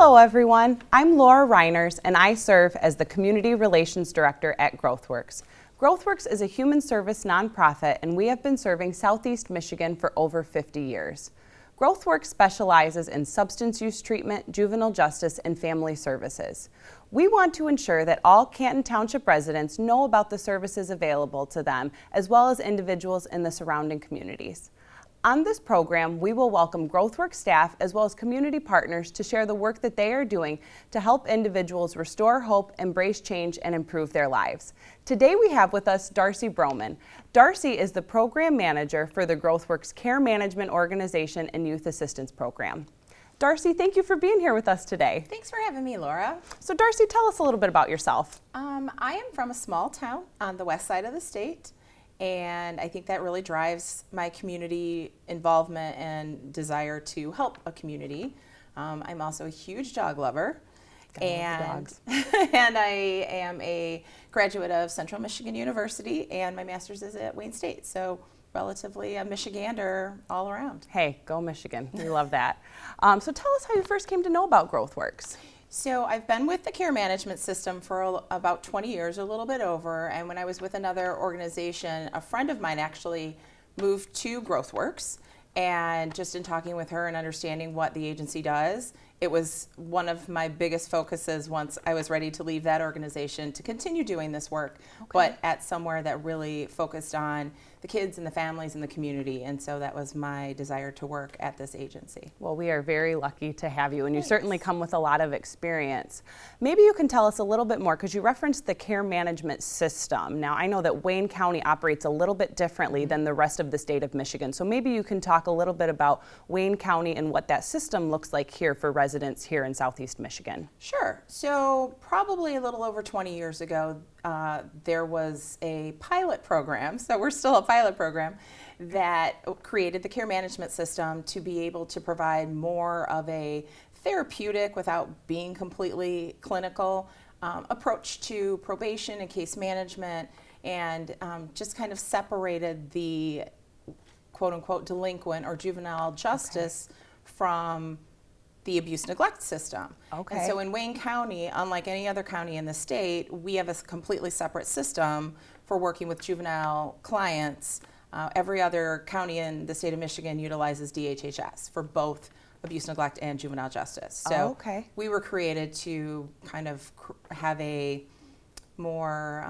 Hello everyone, I'm Laura Reiners and I serve as the Community Relations Director at GrowthWorks. GrowthWorks is a human service nonprofit and we have been serving Southeast Michigan for over 50 years. GrowthWorks specializes in substance use treatment, juvenile justice, and family services. We want to ensure that all Canton Township residents know about the services available to them as well as individuals in the surrounding communities. On this program, we will welcome GrowthWorks staff as well as community partners to share the work that they are doing to help individuals restore hope, embrace change, and improve their lives. Today we have with us Darcy Broman. Darcy is the program manager for the GrowthWorks Care Management Organization and Youth Assistance Program. Darcy, thank you for being here with us today. Thanks for having me, Laura. So Darcy, tell us a little bit about yourself. I am from a small town on the west side of the state. And I think that really drives my community involvement and desire to help a community. I'm also a huge dog lover. And I am a graduate of Central Michigan University, and my master's is at Wayne State. So relatively a Michigander all around. Hey, go Michigan. We love that. So tell us how you first came to know about GrowthWorks. So I've been with the care management system for about 20 years, a little bit over, and when I was with another organization, a friend of mine actually moved to GrowthWorks, and just in talking with her and understanding what the agency does, it was one of my biggest focuses once I was ready to leave that organization to continue doing this work, but at somewhere that really focused on the kids and the families and the community, and so that was my desire to work at this agency. Well, we are very lucky to have you, and you certainly come with a lot of experience. Maybe you can tell us a little bit more, because you referenced the care management system. Now, I know that Wayne County operates a little bit differently than the rest of the state of Michigan, so maybe you can talk a little bit about Wayne County and what that system looks like here for residents here in Southeast Michigan. Sure. So probably a little over 20 years ago, there was a pilot program, so we're still a pilot program, that created the care management system to be able to provide more of a therapeutic, without being completely clinical, approach to probation and case management, and just kind of separated the quote-unquote delinquent or juvenile justice from the abuse neglect system. And so in Wayne County, unlike any other county in the state, we have a completely separate system for working with juvenile clients. Every other county in the state of Michigan utilizes DHHS for both abuse neglect and juvenile justice. So we were created to kind of have a more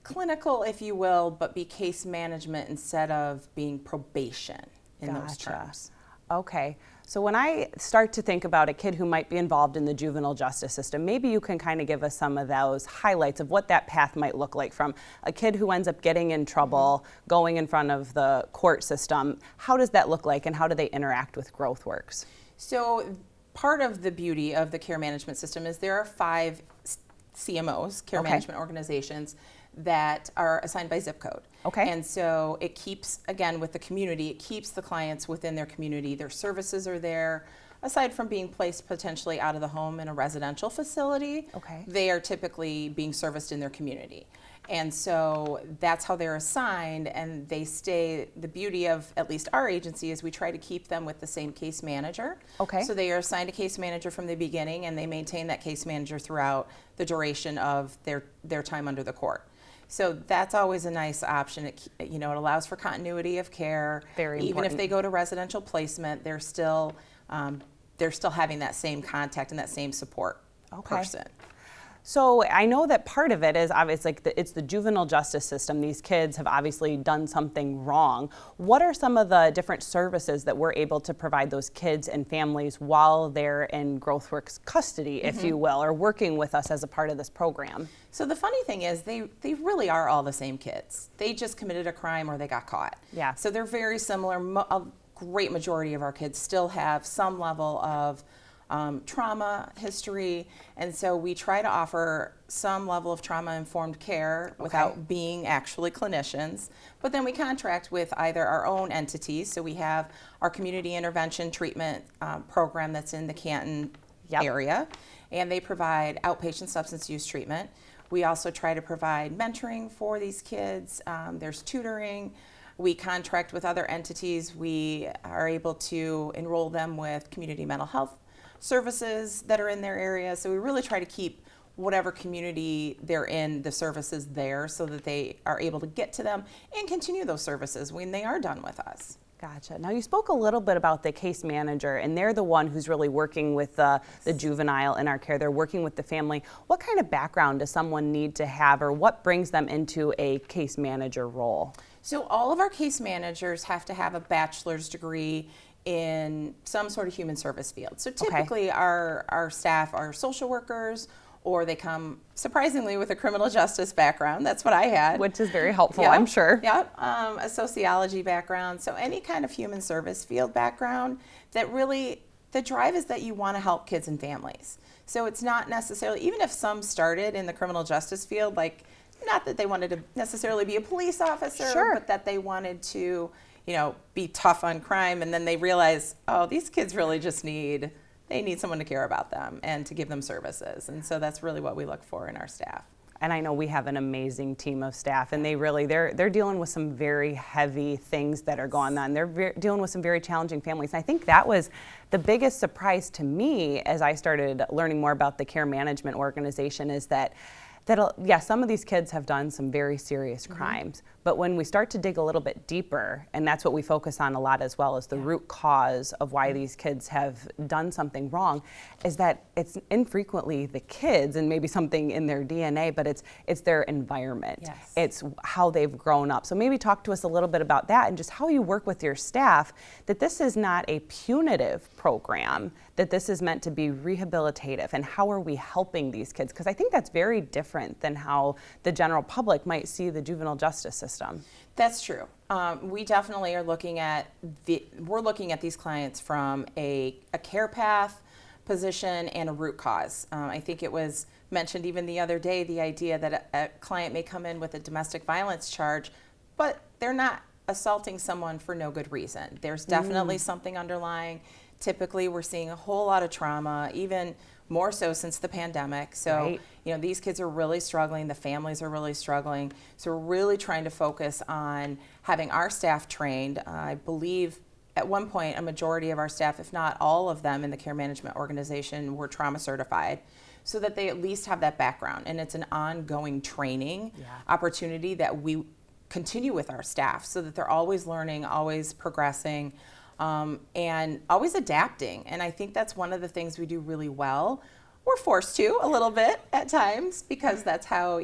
clinical, if you will, but be case management instead of being probation. In those terms. Okay, so when I start to think about a kid who might be involved in the juvenile justice system, maybe you can kind of give us some of those highlights of what that path might look like, from a kid who ends up getting in trouble, going in front of the court system. How does that look like, and how do they interact with GrowthWorks? So part of the beauty of the care management system is there are 5 CMOs, care management organizations, that are assigned by zip code. And so it keeps, again, with the community, it keeps the clients within their community. Their services are there. Aside from being placed potentially out of the home in a residential facility, they are typically being serviced in their community. And so that's how they're assigned, and they stay. The beauty of at least our agency is we try to keep them with the same case manager. So they are assigned a case manager from the beginning, and they maintain that case manager throughout the duration of their time under the court. So that's always a nice option. It allows for continuity of care. Even if they go to residential placement, they're still having that same contact and that same support person. So I know that part of it is obviously it's the juvenile justice system. These kids have obviously done something wrong. What are some of the different services that we're able to provide those kids and families while they're in GrowthWorks custody, if you will, or working with us as a part of this program? So the funny thing is they really are all the same kids. They just committed a crime or they got caught. So they're very similar. A great majority of our kids still have some level of trauma history, and so we try to offer some level of trauma-informed care without being actually clinicians, but then we contract with either our own entities. So we have our community intervention treatment program that's in the Canton area, and they provide outpatient substance use treatment. We also try to provide mentoring for these kids. There's tutoring. We contract with other entities. We are able to enroll them with community mental health services that are in their area. So we really try to keep whatever community they're in, the services there, so that they are able to get to them and continue those services when they are done with us. Gotcha. Now you spoke a little bit about the case manager, and they're the one who's really working with the juvenile in our care. They're working with the family. What kind of background does someone need to have, or what brings them into a case manager role? So all of our case managers have to have a bachelor's degree in some sort of human service field. So typically our staff are social workers, or they come surprisingly with a criminal justice background. That's what I had. Which is very helpful, I'm sure. Yep, a sociology background. So any kind of human service field background that really, the drive is that you want to help kids and families. So it's not necessarily, even if some started in the criminal justice field, like, not that they wanted to necessarily be a police officer, but that they wanted to, be tough on crime, and then they realize, oh, these kids really just need someone to care about them and to give them services. And so that's really what we look for in our staff. And I know we have an amazing team of staff, and they're dealing with some very heavy things that are going on. They're dealing with some very challenging families. And I think that was the biggest surprise to me as I started learning more about the care management organization, is that some of these kids have done some very serious crimes, but when we start to dig a little bit deeper, and that's what we focus on a lot as well, is the root cause of why these kids have done something wrong, is that it's infrequently the kids and maybe something in their DNA, but it's their environment. Yes. It's how they've grown up. So maybe talk to us a little bit about that and just how you work with your staff, that this is not a punitive program, that this is meant to be rehabilitative, and how are we helping these kids? Because I think that's very different than how the general public might see the juvenile justice system. That's true. We definitely are looking at these clients from a care path position and a root cause. I think it was mentioned even the other day, the idea that a client may come in with a domestic violence charge, but they're not assaulting someone for no good reason. There's definitely something underlying. Typically, we're seeing a whole lot of trauma, even more so since the pandemic. So, these kids are really struggling. The families are really struggling. So we're really trying to focus on having our staff trained. I believe at one point, a majority of our staff, if not all of them in the care management organization, were trauma certified, so that they at least have that background. And it's an ongoing training opportunity that we continue with our staff, so that they're always learning, always progressing, and always adapting. And I think that's one of the things we do really well. We're forced to a little bit at times, because that's how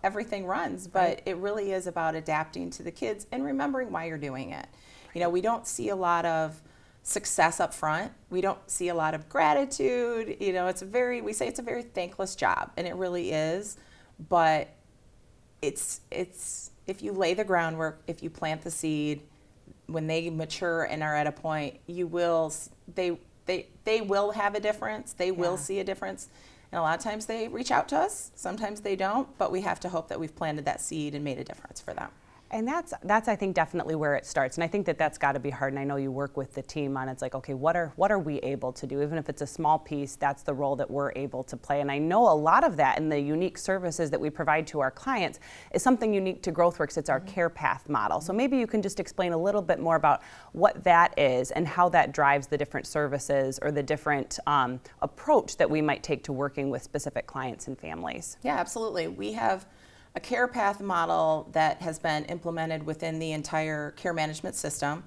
everything runs. But it really is about adapting to the kids and remembering why you're doing it. We don't see a lot of success up front. We don't see a lot of gratitude. We say it's a very thankless job, and it really is. But it's if you lay the groundwork, if you plant the seed, when they mature and are at a point, they will have a difference. They will see a difference. And a lot of times they reach out to us. Sometimes they don't, but we have to hope that we've planted that seed and made a difference for them. And that's I think definitely where it starts. And I think that's got to be hard. And I know you work with the team on, it's like, okay, what are we able to do? Even if it's a small piece, that's the role that we're able to play. And I know a lot of that in the unique services that we provide to our clients is something unique to GrowthWorks. It's our care path model. So maybe you can just explain a little bit more about what that is and how that drives the different services or the different approach that we might take to working with specific clients and families. Yeah, absolutely. We have a care path model that has been implemented within the entire care management system,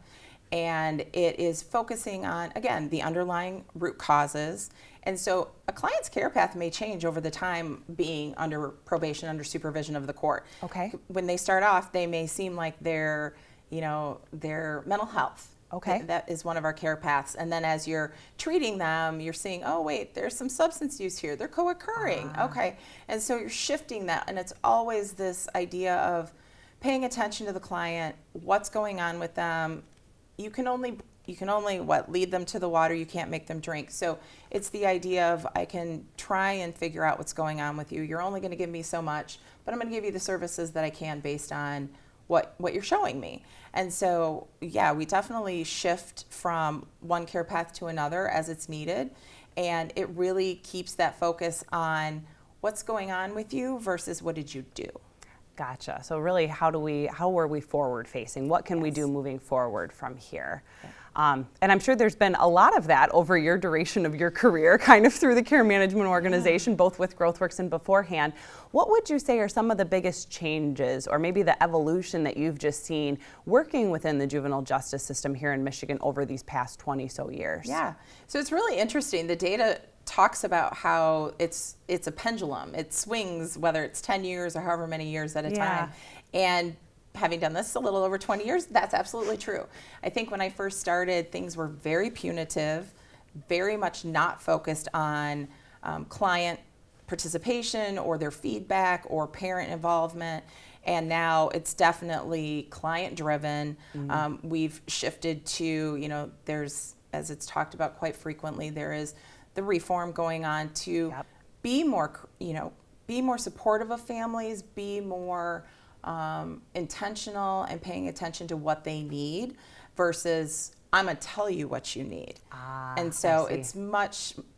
and it is focusing on, again, the underlying root causes. And so a client's care path may change over the time being under probation, under supervision of the court. Okay. When they start off, they may seem like their mental health. Okay. That is one of our care paths. And then as you're treating them, you're seeing, oh, wait, there's some substance use here. They're co-occurring. Okay. And so you're shifting that. And it's always this idea of paying attention to the client, what's going on with them. You can only lead them to the water. You can't make them drink. So it's the idea of, I can try and figure out what's going on with you. You're only going to give me so much, but I'm going to give you the services that I can based on what you're showing me. And so, yeah, we definitely shift from one care path to another as it's needed. And it really keeps that focus on what's going on with you versus what did you do. Gotcha. So really, how are we forward facing? What can we do moving forward from here? Yeah. And I'm sure there's been a lot of that over your duration of your career, kind of through the care management organization, both with GrowthWorks and beforehand. What would you say are some of the biggest changes, or maybe the evolution that you've just seen working within the juvenile justice system here in Michigan over these past 20 so years? Yeah, so it's really interesting. The data talks about how it's a pendulum. It swings whether it's 10 years or however many years at a time. And having done this a little over 20 years, that's absolutely true. I think when I first started, things were very punitive, very much not focused on client participation or their feedback or parent involvement. And now it's definitely client driven. We've shifted to, there's, as it's talked about quite frequently, there is the reform going on to be more, be more supportive of families, be more intentional and paying attention to what they need versus I'm going to tell you what you need. And so it's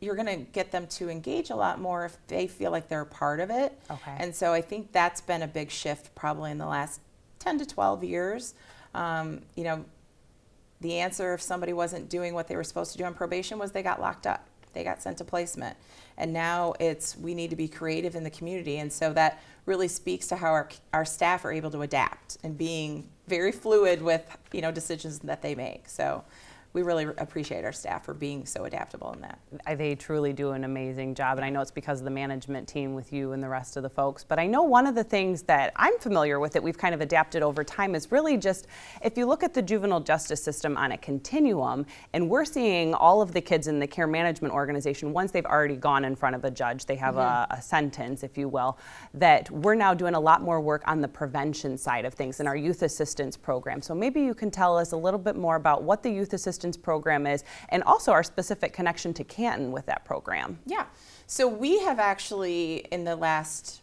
you're going to get them to engage a lot more if they feel like they're a part of it. And so I think that's been a big shift probably in the last 10 to 12 years. The answer if somebody wasn't doing what they were supposed to do on probation was they got locked up. They got sent to placement. And now we need to be creative in the community. And so that really speaks to how our staff are able to adapt and being very fluid with, decisions that they make. So we really appreciate our staff for being so adaptable in that. They truly do an amazing job, and I know it's because of the management team with you and the rest of the folks. But I know one of the things that I'm familiar with that we've kind of adapted over time is really just, if you look at the juvenile justice system on a continuum, and we're seeing all of the kids in the care management organization, once they've already gone in front of a judge, they have a sentence, if you will, that we're now doing a lot more work on the prevention side of things in our youth assistance program. So maybe you can tell us a little bit more about what the youth assistance program is, and also our specific connection to Canton with that program. Yeah, so we have actually in the last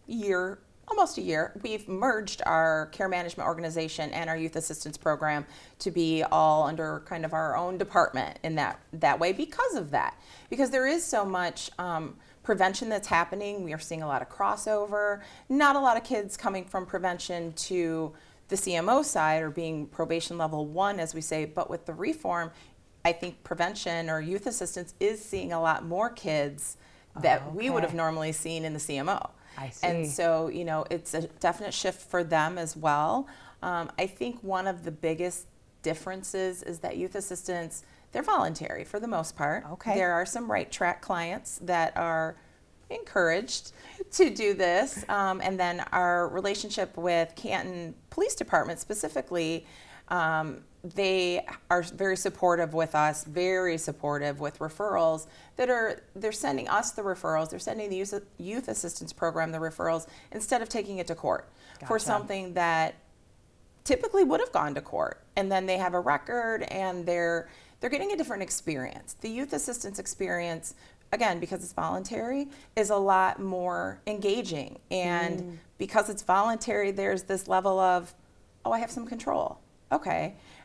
year, almost a year, we've merged our care management organization and our youth assistance program to be all under kind of our own department in that way because of that. Because there is so much prevention that's happening. We are seeing a lot of crossover, not a lot of kids coming from prevention to the CMO side or being probation level 1, as we say, but with the reform, I think prevention or youth assistance is seeing a lot more kids that we would have normally seen in the CMO. I see. And so, it's a definite shift for them as well. I think one of the biggest differences is that youth assistants, they're voluntary for the most part. There are some right track clients that are encouraged to do this, and then our relationship with Canton Police Department specifically, they are very supportive with us, very supportive with referrals they're sending us the referrals, they're sending the youth assistance program the referrals instead of taking it to court for something that typically would have gone to court, and then they have a record and they're getting a different experience. The youth assistance experience, again, because it's voluntary, is a lot more engaging. And because it's voluntary, there's this level of, I have some control.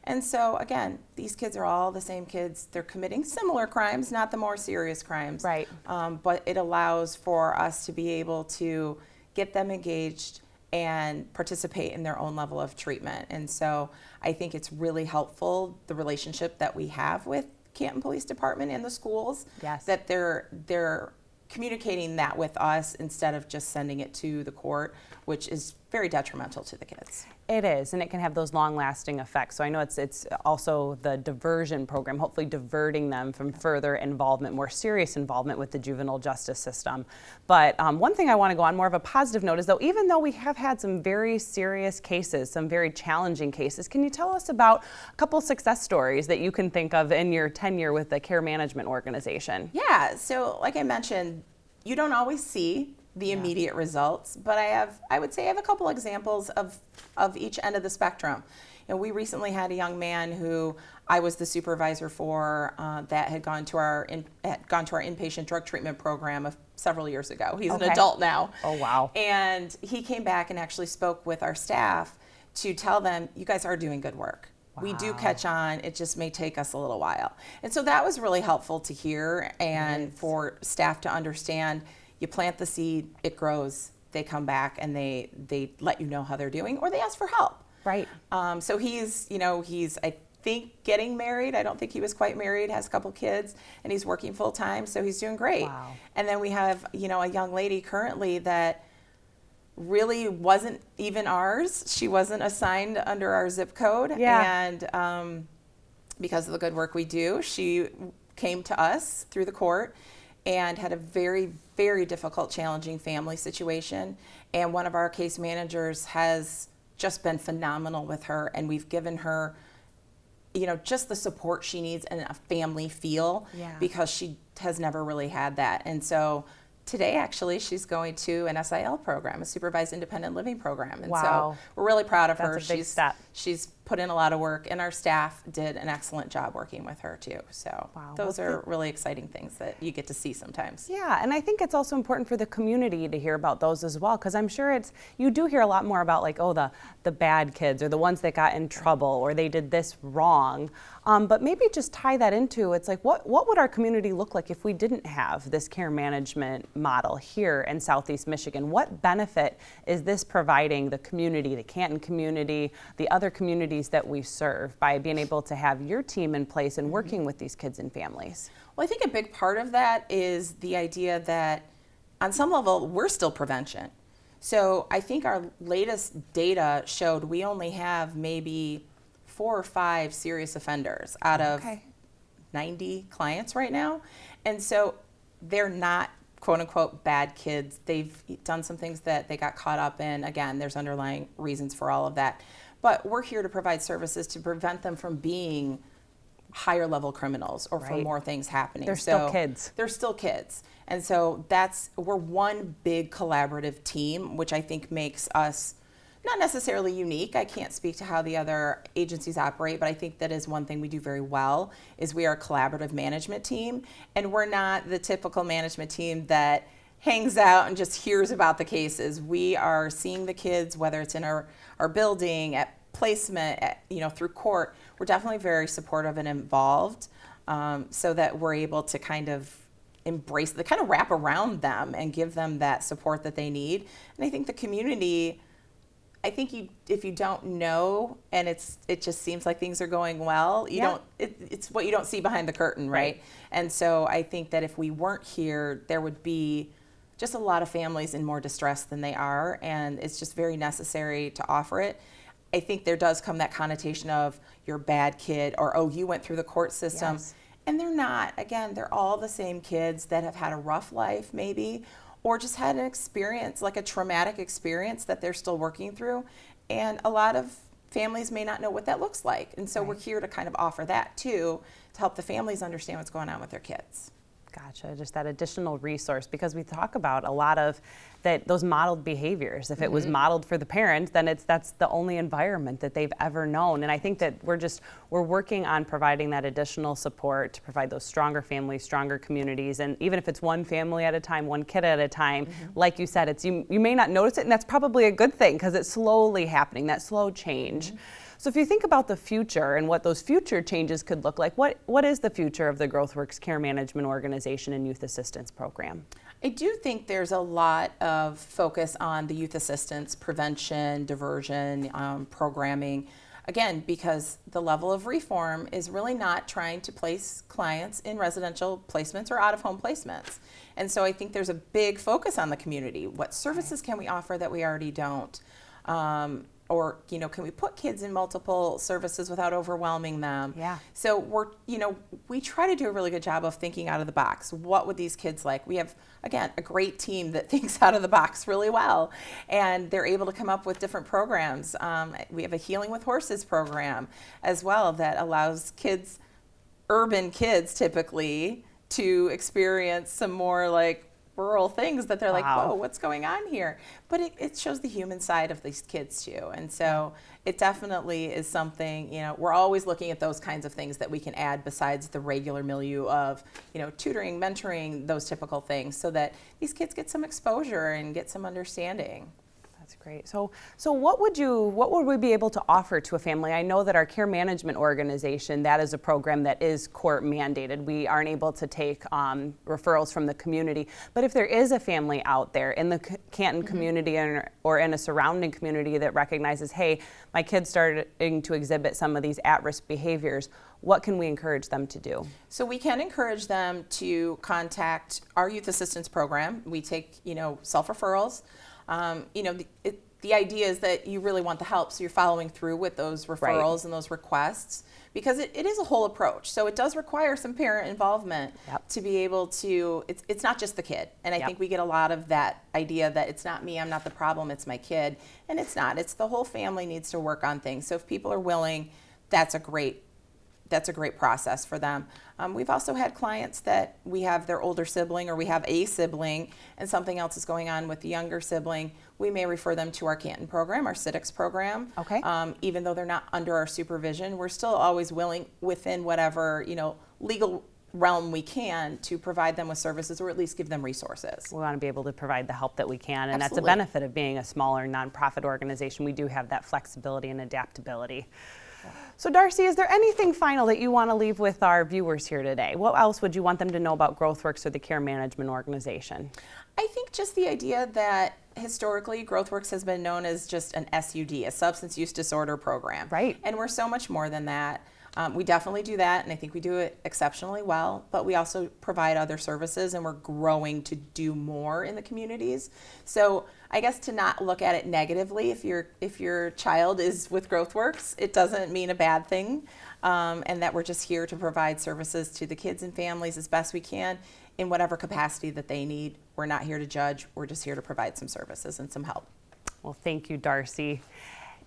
And so, again, these kids are all the same kids. They're committing similar crimes, not the more serious crimes. But it allows for us to be able to get them engaged and participate in their own level of treatment. And so I think it's really helpful, the relationship that we have with Canton Police Department and the schools, that they're communicating that with us instead of just sending it to the court, which is very detrimental to the kids. It is, and it can have those long-lasting effects. So I know it's also the diversion program, hopefully diverting them from further involvement, more serious involvement with the juvenile justice system. But one thing I want to go on more of a positive note is, though, even though we have had some very serious cases, some very challenging cases, can you tell us about a couple success stories that you can think of in your tenure with the care management organization? Yeah, so like I mentioned, you don't always see the immediate results, but I would say I have a couple examples of each end of the spectrum. We recently had a young man who I was the supervisor for that had gone to our inpatient drug treatment program several years ago. He's an adult now. Oh, wow. And he came back and actually spoke with our staff to tell them, you guys are doing good work. Wow. We do catch on. It just may take us a little while. And so that was really helpful to hear and for staff to understand. You plant the seed, it grows, they come back and they let you know how they're doing, or they ask for help. Right. So he's, I think getting married. I don't think he was quite married, has a couple kids, and he's working full time, so he's doing great. Wow. And then we have, a young lady currently that really wasn't even ours. She wasn't assigned under our zip code. Yeah. And because of the good work we do, she came to us through the court and had a very, very difficult, challenging family situation. And one of our case managers has just been phenomenal with her, and we've given her, just the support she needs and a family feel, because she has never really had that. And so today, actually, she's going to an SIL program, a supervised independent living program. And so we're really proud of her. That's a big step. She's put in a lot of work, and our staff did an excellent job working with her too. So those are really exciting things that you get to see sometimes. Yeah, and I think it's also important for the community to hear about those as well, because I'm sure you do hear a lot more about, like, oh, the bad kids, or the ones that got in trouble, or they did this wrong. But maybe just tie that into, it's like, what would our community look like if we didn't have this care management model here in Southeast Michigan? What benefit is this providing the community, the Canton community, the other communities that we serve, by being able to have your team in place and working with these kids and families? Well, I think a big part of that is the idea that on some level, we're still prevention. So I think our latest data showed we only have maybe 4 or 5 serious offenders out of 90 clients right now. And so they're not, quote unquote, bad kids. They've done some things that they got caught up in. Again, there's underlying reasons for all of that. But we're here to provide services to prevent them from being higher level criminals, or for more things happening. They're still kids. They're still kids. And so we're one big collaborative team, which I think makes us not necessarily unique. I can't speak to how the other agencies operate, but I think that is one thing we do very well, is we are a collaborative management team. And we're not the typical management team that hangs out and just hears about the cases. We are seeing the kids, whether it's in our building, at placement, through court. We're definitely very supportive and involved, so that we're able to kind of wrap around them and give them that support that they need. And I think the community, if you don't know, and it just seems like things are going well, it's what you don't see behind the curtain, right? And so I think that if we weren't here, there would be just a lot of families in more distress than they are, and it's just very necessary to offer it. I think there does come that connotation of you're a bad kid, or, oh, you went through the court system. Yes. And they're not. Again, they're all the same kids that have had a rough life maybe, or just had an experience, like a traumatic experience that they're still working through. And a lot of families may not know what that looks like. And so we're here to kind of offer that too, to help the families understand what's going on with their kids. Gotcha, just that additional resource, because we talk about a lot of those modeled behaviors. If it was modeled for the parent, then that's the only environment that they've ever known. And I think that we're working on providing that additional support to provide those stronger families, stronger communities, and even if it's one family at a time, one kid at a time, like you said, you may not notice it, and that's probably a good thing, because it's slowly happening, that slow change. So if you think about the future and what those future changes could look like, what is the future of the GrowthWorks Care Management Organization and Youth Assistance Program? I do think there's a lot of focus on the youth assistance, prevention, diversion, programming. Again, because the level of reform is really not trying to place clients in residential placements or out-of-home placements. And so I think there's a big focus on the community. What services can we offer that we already don't? Or, can we put kids in multiple services without overwhelming them? Yeah. So we try to do a really good job of thinking out of the box. What would these kids like? We have, again, a great team that thinks out of the box really well, and they're able to come up with different programs. We have a Healing with Horses program as well that allows kids, urban kids typically, to experience some more rural things that they're like, whoa, what's going on here? But it shows the human side of these kids too. And so it definitely is something, we're always looking at those kinds of things that we can add besides the regular milieu of, tutoring, mentoring, those typical things, so that these kids get some exposure and get some understanding. That's great. So what would we be able to offer to a family? I know that our care management organization, that is a program that is court mandated. We aren't able to take referrals from the community. But if there is a family out there in the Canton community or in a surrounding community that recognizes, hey, my kid's starting to exhibit some of these at-risk behaviors, what can we encourage them to do? So we can encourage them to contact our youth assistance program. We take, self-referrals. The idea is that you really want the help, so you're following through with those referrals and those requests, because it is a whole approach. So it does require some parent involvement to be able to, it's not just the kid. And I think we get a lot of that idea that it's not me, I'm not the problem, it's my kid. And it's not. It's the whole family needs to work on things. So if people are willing, that's a great process for them. We've also had clients that we have their older sibling or we have a sibling and something else is going on with the younger sibling. We may refer them to our Canton program, our CITICS program. Okay. Even though they're not under our supervision, we're still always willing within whatever, legal realm we can to provide them with services or at least give them resources. We want to be able to provide the help that we can, and Absolutely. That's a benefit of being a smaller nonprofit organization. We do have that flexibility and adaptability. So Darcy, is there anything final that you want to leave with our viewers here today? What else would you want them to know about GrowthWorks or the Care Management Organization? I think just the idea that historically GrowthWorks has been known as just an SUD, a substance use disorder program. Right. And we're so much more than that. We definitely do that, and I think we do it exceptionally well, but we also provide other services, and we're growing to do more in the communities. So I guess to not look at it negatively, if your child is with GrowthWorks, it doesn't mean a bad thing, and that we're just here to provide services to the kids and families as best we can in whatever capacity that they need. We're not here to judge, we're just here to provide some services and some help. Well, thank you, Darcy.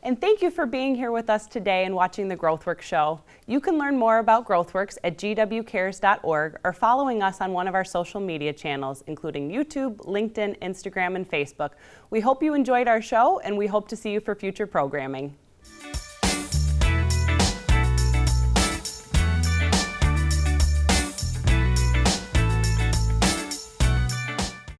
And thank you for being here with us today and watching the GrowthWorks show. You can learn more about GrowthWorks at gwcares.org or following us on one of our social media channels, including YouTube, LinkedIn, Instagram, and Facebook. We hope you enjoyed our show, and we hope to see you for future programming.